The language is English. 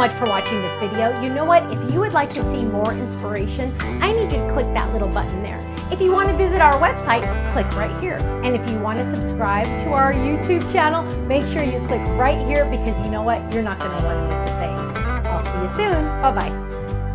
much for watching this video. You know what? If you would like to see more inspiration, I need you to click that little button there. If you want to visit our website, click right here. And if you want to subscribe to our YouTube channel, make sure you click right here because you know what? You're not going to want to miss a thing. I'll see you soon. Bye-bye.